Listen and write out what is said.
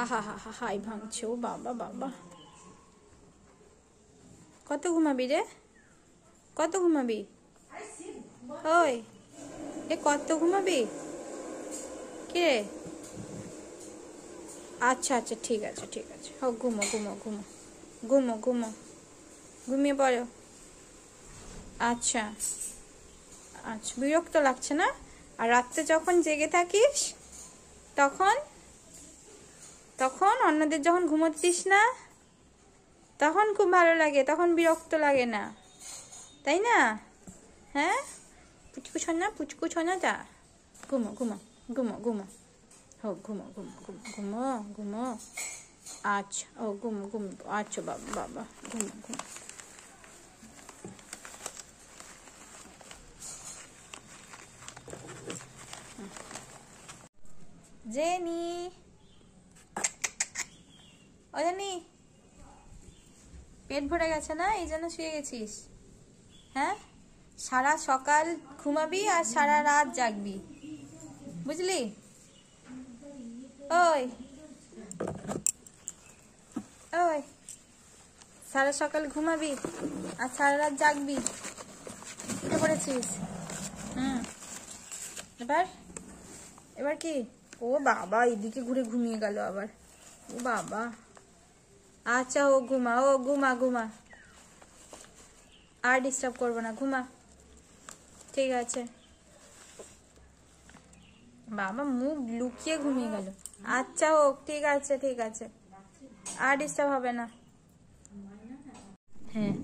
আহা হা হা হাই ভাঙছে। ও বাবা বাবা, কত ঘুমাবি রে, কত ঘুমাবি? ওই এ কত ঘুমাবি কে? আচ্ছা আচ্ছা ঠিক আছে ঠিক আছে, হোক ঘুমো ঘুমো ঘুমো ঘুমো ঘুমো, ঘুমিয়ে পড়ো। আচ্ছা আচ্ছা, বিরক্ত লাগছে না? আর রাত্রে যখন জেগে থাকিস তখন তখন অন্যদের যখন ঘুমোতে দিস না তখন খুব ভালো লাগে, তখন বিরক্ত লাগে না, তাই না? হ্যাঁ পুচকু সোনা, পুচকু সোনা যা ঘুমো ঘুমো ঘুমো ঘুমো, হোক ঘুমো ঘুমো ঘুমো ঘুমো ঘুমো। আচ্ছা ও ঘুমো ঘুমো, আচ্ছা বাবা বাবা ঘুমো ঘুমো। জেনি, ও জেনি, পেট ভরে গেছে না, এই জন্য শুয়ে গেছিস? হ্যাঁ, সারা সকাল ঘুমাবি আর সারা রাত জাগবি, বুঝলি? ওই ওই, সারা সকাল ঘুমাবি আর সারা রাত জাগবি, উঠে পড়েছিস? এবার এবার কি? ও বাবা, এদিকে ঘুরে ঘুমিয়ে গেল আবার, ও বাবা। আচ্ছা ও ঘুমা, ও ঘুমা ঘুমা, আর ডিস্টার্ব করবো না, ঘুমা, ঠিক আছে। বাবা মুখ লুকিয়ে ঘুমিয়ে গেল। আচ্ছা হোক, ঠিক আছে ঠিক আছে, আর ডিস্টার্ব হবে না। হ্যাঁ।